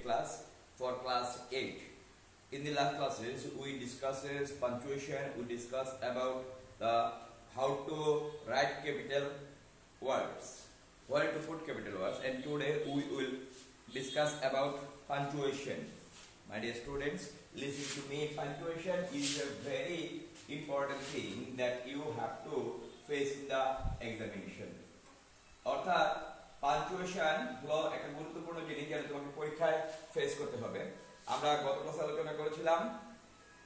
class for class 8. In the last classes, we discussed punctuation. We discussed about the how to write capital words, where to put capital words, and today we will discuss about punctuation. My dear students, listen to me. Punctuation is a very important thing that you have to face in the examination. অর্থাৎ punctuation হলো একটা গুরুত্বপূর্ণ জিনিস যেটা তোমাকে পরীক্ষায় face করতে হবে। আমরা গত ক্লাসে আলোচনা করেছিলাম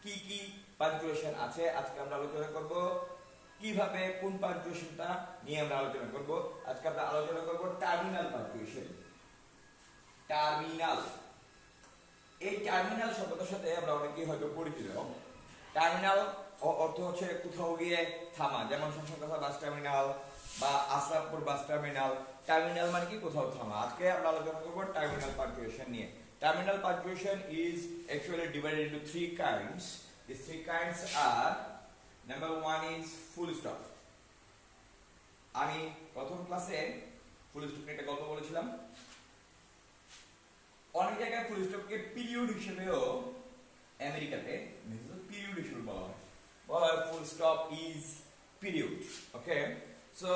কি কি পাঞ্চুয়েশন আছে। আজকে আমরা আলোচনা করব কিভাবে কোন পাঞ্চুয়েশনটা নিয়ে আমরা আলোচনা করব। আজকে আমরা আলোচনা করব টার্মিনাল পাঞ্চুয়েশন। টার্মিনাল, এই টার্মিনাল শব্দটার সাথে আমরা অনেকেই হয়তো পরিচিত। টার্মিনাল অর্থ হচ্ছে কোথাও গিয়ে থামা, যেমন সংসদ বাস টার্মিনাল বা আশরাফপুর বাস টার্মিনাল। টার্মিনাল মানে কি কোথাও থামা। আজকে আমরা আলোচনা করব টার্মিনাল পাঞ্চুয়েশন নিয়ে। Terminal punctuation is actually divided into three kinds. These three kinds are, number one is full stop. আমি প্রথম ক্লাসে ফুল স্টপ নিয়ে একটা গল্প বলেছিলাম। অনেক জায়গায় ফুল স্টপকে পিরিয়ড হিসেবেও আমেরিকাতে পিরিয়ড হিসেবে বলা হয়। বলা হয় full stop is period. Okay, so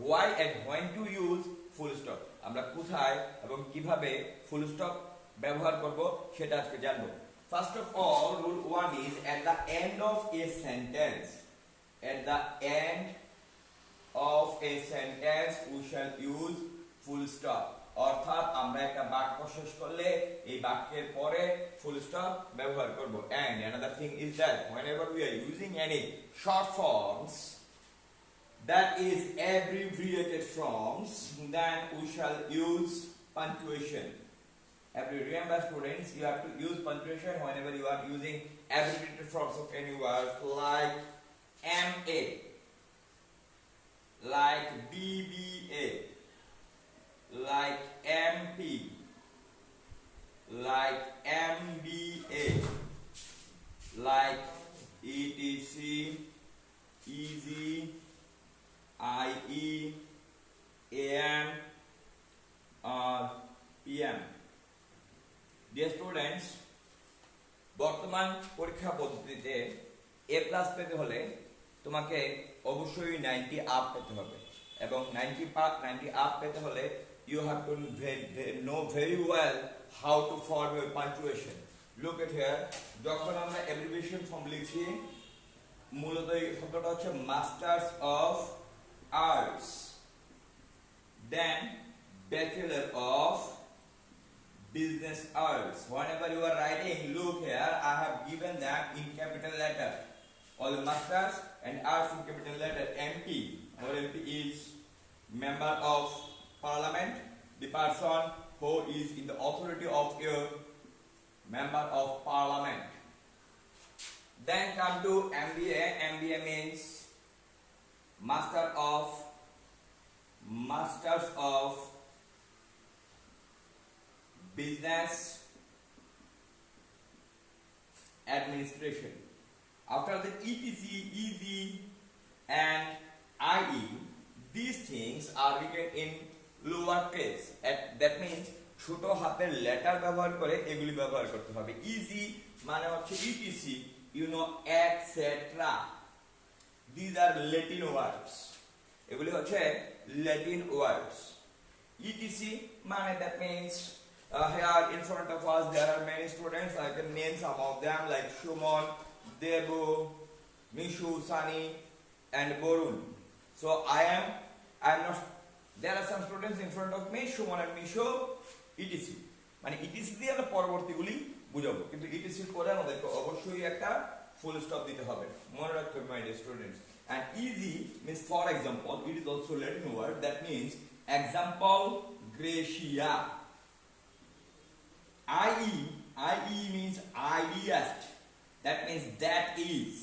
why and when to use full stop, আমরা কোথায় এবং কিভাবে ফুল স্টপ ব্যবহার করব সেটা আজকে জানবো। First of all, rule 1 is at the end of a sentence, at the end of a sentence we shall use full stop. অর্থাৎ আমরা একটা বাক্য শেষ করলে এই বাক্যের পরে ফুল স্টপ ব্যবহার করব। And another thing is that whenever we are using any short forms that is abbreviated forms, then we shall use punctuation. Remember students, you have to use punctuation whenever you are using abbreviated forms of any word like MA, like BBA, like MP, like MBA, like ETC, EASY, IE, AM, or PM. Dear students, বর্তমান পরীক্ষা পদ্ধতিতে A+ পেতে হলে তোমাকে অবশ্যই 90 up পেতে হবে, এবং 90 আপ পেতে হলে you have to know very well how to form your punctuation. Look at here, যখন আমরা abbreviation form লিখছি, মূলত এই শব্দটা হচ্ছে masters of arts, then Bachelor of Business Arts. Whenever you are writing, look here, I have given them in capital letter. All the masters and arts in capital letter. MP, our MP is member of parliament, the person who is in the authority of your member of parliament. Then come to MBA. MBA means Masters of Business Administration. After the ETC, EZ, and IE, these things are written in lower case. That means ছোট হাতের letter ব্যবহার করে এগুলি ব্যবহার করতে হবে। Easy মানে হচ্ছে ETC, you know, etc. These are Latin words. এগুলি হচ্ছে Latin words. ETC মানে that means here in front of us there are many students. I can name some of them like Shumon, Debu, Mishu, Sani, and Borun. So I am not. There are some students in front of me, Shumon and Mishu, ETC. মানে ETC দিয়ে আমরা পরবর্তীগুলি বুঝাবো, কিন্তু ETC এর পরে আমাদেরকে অবশ্যই একটা ফুল স্টপ দিতে হবে। মনে রাখতে হবে my dear students. And easy means for example. It is also Latin word that means example, Gracia. IE means ideast. That means that is.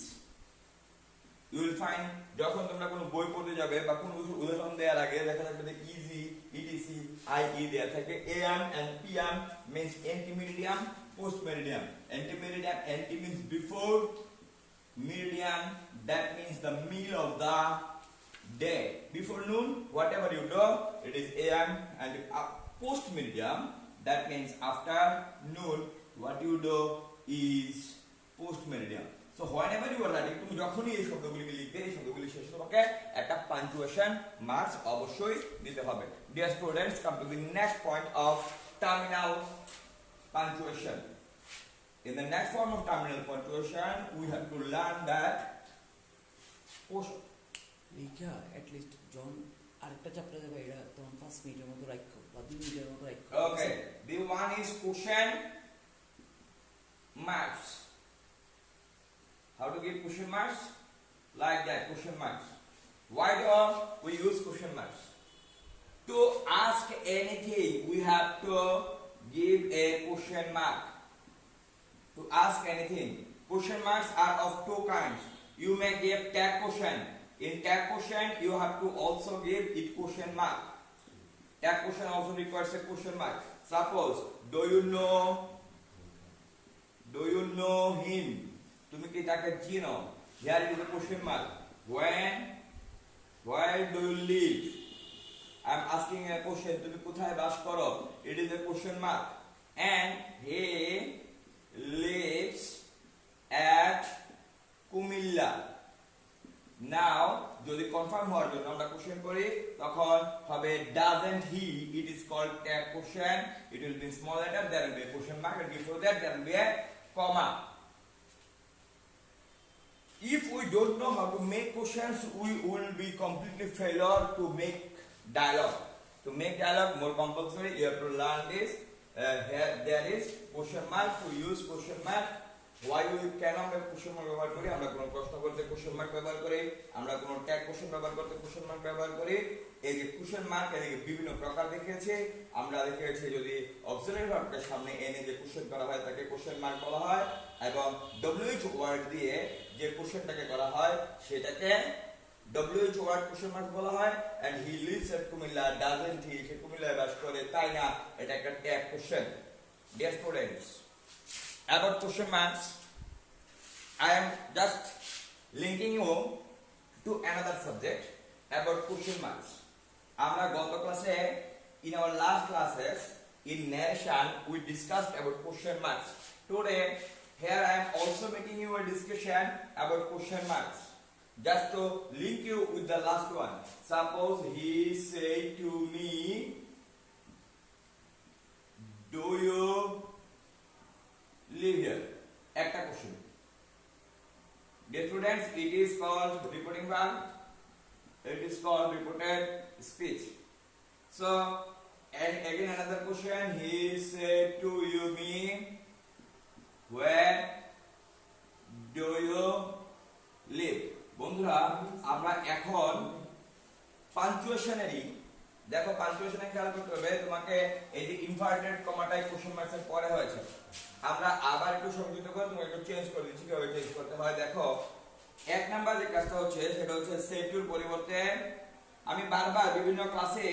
You will find যখন তোমরা কোনো বই পড়তে যাবে বা কোনো কিছু উদাহরণ দেওয়ার আগে দেখা যাবে যে ইজি, ETC, IE দেয়া থাকে। AM and PM means antemeridium, postmeridium. Antemeridium, anti means before, meridian that means the middle of the day. Before noon, whatever you do, it is AM, and post meridium That means after noon, what you do is post meridian. So whenever you are writing, তুমি যখনই এই শব্দগুলিকে লিখবে, এই শব্দগুলি শেষে তোমাকে একটা punctuation marks অবশ্যই দিতে হবে. Dear students, come to the next point of terminal punctuation. In the next form of terminal punctuation, we have to learn that post. লিখা at least জন আরেকটা চ্যাপ্টার দেবে এটা তখন 5 মিনিটের মতো রাখো বা 2 মিনিটের মতো রাখো. Okay, the one is question marks. How to give question marks? Like that, question marks. Why do we use question marks? To ask anything, we have to give a question mark. To ask anything, question marks are of two kinds. You may give tag question. In tag question, you have to also give it question mark. Tag question also requires a question mark. Suppose, do you know him? তুমি কি তাকে চিনো? Here is a question mark. Where do you live? I am asking a question. তুমি কোথায় বাস করো? It is a question mark. And he lives at Kumilla. Now, যদি confirm হওয়ার জন্য আমরা কোশ্চেন করি তখন হবে doesn't he. It is called tag question. It will be in small letter. There will be a question mark, and before that there will be a comma. If we don't know how to make questions, we will be completely failure to make dialogue. To make dialogue more compulsory, you have to learn this. Here there is question mark. To use question mark, why we কেন আমরা question mark ব্যবহার করি? আমরা কোন প্রশ্ন করতে question mark ব্যবহার করি, আমরা কোন tag question ব্যবহার করতে question mark ব্যবহার করি. এই যে question mark এর বিভিন্ন প্রকার দেখিয়েছে. আমরা দেখিয়েছি যদি auxiliary verbকে সামনে এনে যে question করা হয় তাকে question mark বলা হয়, এবং wh word দিয়ে যে কোশ্চেনটাকে করা হয় সেটাকে wh word question mark বলা হয়. and he lives at Kumilla, doesn't he? সে কুমিল্লায় বাস করে তাই না, এটা একটা tag question. Dear students, about question marks, I am just linking you to another subject about question marks. আমরা গত ক্লাসে, in our last classes in narration, we discussed about question marks. Today here I am also making you a discussion about question marks, just to link you with the last one. Suppose he said to me, do you live here? একটা question. Dear students, it is called reporting verb. It is called reported speech. So, and again another question. He said to you me, where do you live? বন্ধুরা, আমরা এখন পাঞ্চুয়েশনেরই দেখো, পাঞ্চুয়েশনে খেয়াল করতে হবে তোমাকে এই যে ইনভার্টেড কমাটাই কোশ্চেন মার্কসের পরে হয়েছে। আমরা আবার একটু সংযুক্ত করে তুমি একটু চেঞ্জ করে দিচ্ছি। কিভাবে চেঞ্জ করতে হয় দেখো, এক নাম্বার যে কাজটা হচ্ছে সেটা হচ্ছে সেটুর পরিবর্তে আমি বারবার বিভিন্ন ক্লাসে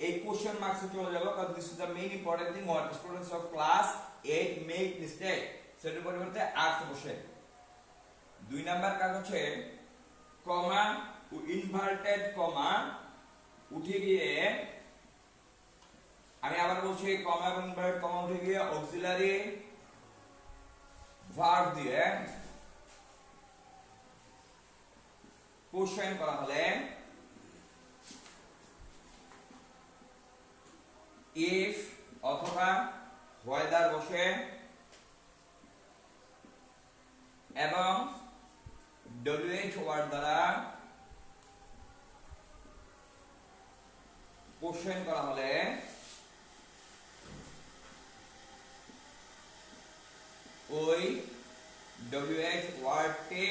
এই কোশ্চেন মার্কসে চলে যাব, কারণ this is the main important thing what students of class 8 make mistake. সেটুর পরিবর্তে আর্টস বসে। দুই নাম্বার কাজ হচ্ছে কমা ও ইনভার্টেড কমা উঠে গিয়ে, আমি আবার বলছি কমা এবং ইনভার্টেড কমা উঠে গিয়ে অক্সিলারি ভার্ব দিয়ে কোশ্চেন করা হলে ইফ অথবা ওয়েদার বসে এবং wh ওয়ার্ড দ্বারা কোশ্চেন করা হলে ওই wh ওয়ার্ডটি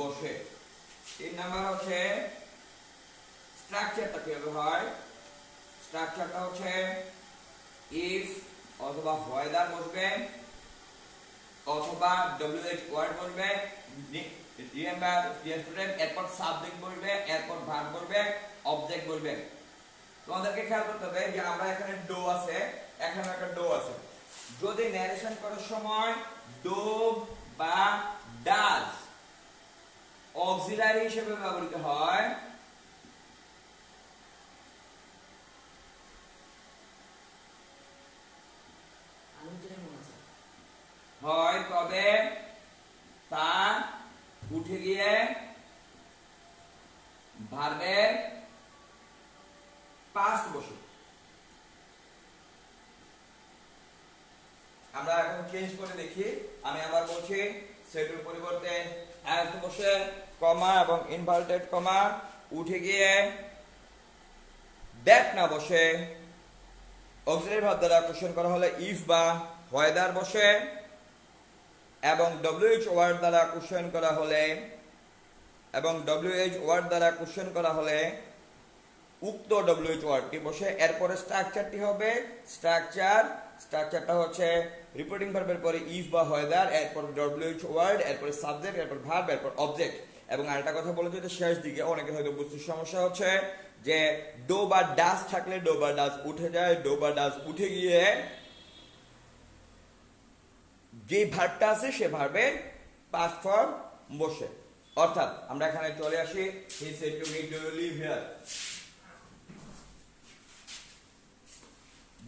বসে। 3 নাম্বার হচ্ছে স্ট্রাকচারটা কিভাবে হয়। স্ট্রাকচারটা হচ্ছে ইফ অথবা ওয়েদার বসবে অথবা wh ওয়ার্ড বসবে, রিমেম্বার ডিয়ার স্টুডেন্ট, এরপর সাবজেক্ট বলবে, এরপর ভার্ব বলবে, অবজেক্ট বলবে। তোমাদেরকে খেয়াল করতে হবে যে আমরা এখানে ডো আছে, এখানে একটা ডো আছে। যদি ন্যারেশন করার সময় ডো বা ডাজ অক্সিলারি হিসেবে ব্যবহৃত হয়, হয় তবে তা উঠে গিয়ে ভার্বের পাস্ট বসে। আমরা এখন চেঞ্জ করে দেখি। আমি আবার বলছি, সেটের পরিবর্তে অ্যাজ বসে কমা এবং ইনভার্টেড কমা উঠে গিয়ে দ্যাট না বসে অক্সিলারি ভার্ব দ্বারা কোশ্চেন করা হলে ইফ বা হোয়েদার বসে, এবং ডব্লিউএইচ ওয়ার্ড দ্বারা কোশ্চেন করা হলে উক্ত ডব্লিউএইচ ওয়ার্ডটি বসে। এরপরে স্ট্রাকচারটি হবে স্ট্রাকচারটা হচ্ছে রিপোর্টিং ভার্বের পরে ইফ বা হোয়েদার, এরপর ডব্লিউএইচ ওয়ার্ড, এরপর সাবজেক্ট, এরপর ভার্ব, এরপর অবজেক্ট। এবং আরেকটা কথা বলে যদি শেষ দিকে অনেকে হয়তো বুঝতে সমস্যা হচ্ছে যে ডো বা ডাস থাকলে ডো বা ডাস উঠে যায়, ডো বা ডাস উঠে গিয়ে যে ভার্বটা আছে সে ভার্বের পাস্ট ফর্ম বসে। অর্থাৎ আমরা এখানে চলে আসি, he said to me do you live here,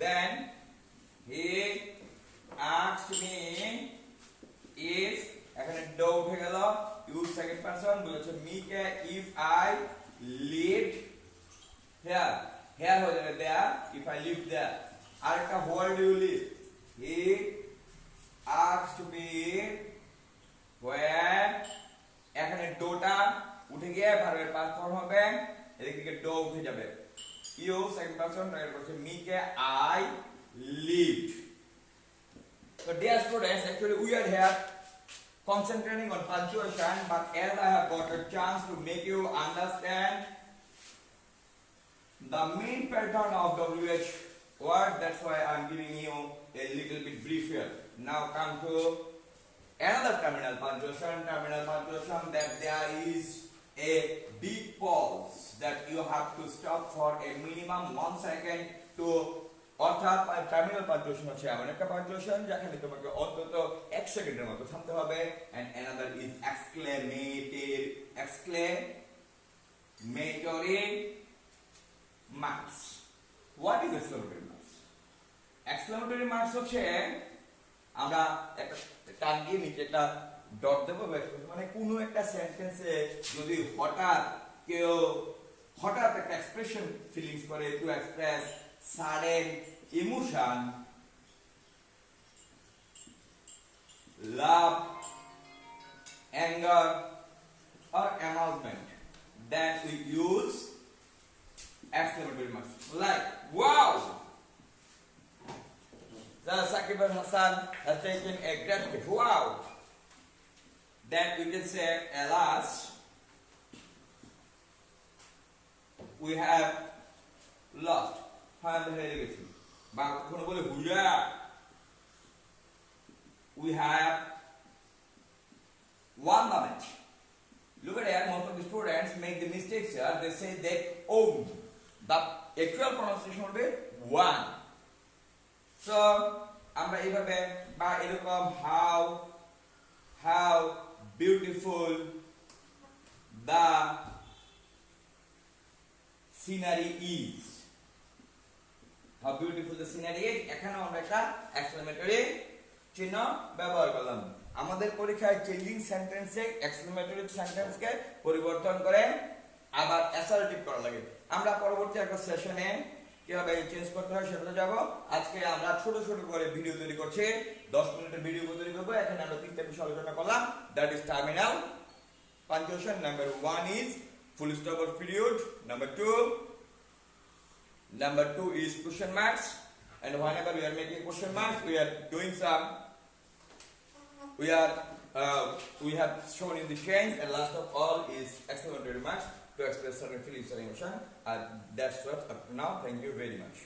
then he asked me if, এখানে ডো উঠে গেল, ইউজ সেকেন্ড পারসন বলেছে মি কে, if I lived here, here হয়ে যাবে there, if I lived there। আরেকটা where do you live, he asked me where, এখানে ডোটা উঠে গিয়ে ভার্বের পাস্ট ফর্ম হবে, এদিকে ডো উঠে যাবে, ইউ সেকেন্ড পারসন টার্গেট করছে me K, I lived। So dear students, actually we are here concentrating on punctuation, but as I have got a chance to make you understand the main pattern of WH word, that's why I'm giving you a little bit brief here. Now come to another terminal punctuation that there is a big pause that you have to stop for a minimum 1 second to, অর্থাৎ terminal punctuation হচ্ছে এমন একটা punctuation যেখানে তোমাকে অন্তত 1 সেকেন্ডের মতো থামতে হবে। and another is exclamatory marks. what is exclamatory marks? exclamatory marks হচ্ছে আমরা একটা টান দিয়ে নিচে একটা ডট দেবো, মানে কোনো একটা সেন্টেন্সে যদি হঠাৎ একটা এক্সপ্রেশন ফিলিংস করে, to express sudden emotion, love, anger or amusement, then we use exclamatory marks like wow, Saqib Al Hasan has taken a great hit, wow. Then we can say alas, we have lost, we have won the match. Look at that, most of the students make the mistakes here. They say they own. The actual pronunciation will be won. So আমরা এইভাবে বা এরকম how beautiful the scenery is, how beautiful the scenery is, এখানেও আমরা একটা exclamatory চিহ্ন ব্যবহার করলাম। আমাদের পরীক্ষায় চেঞ্জিং সেন্টেন্সে এক্সক্লেমেটরি সেন্টেন্সকে পরিবর্তন করে আবার অ্যাসার্টিভ করা লাগে। আমরা পরবর্তী একটা সেশনে কিভাবে চেঞ্জ করতে হয় সেটা যাব। আজকে আমরা ছোট ছোট করে ভিডিও তৈরি করছি, 10 মিনিটের ভিডিও তৈরি করব। এখানে আমরা তিনটা বিষয় আলোচনা করলাম, that is terminal punctuation. Number 1 is full stop or period. Number 2 is question marks, and whenever we are making question marks we are doing some we have shown in the change, and last of all is exclamatory marks to express certain feelings or emotion. That's what up to now. Thank you very much.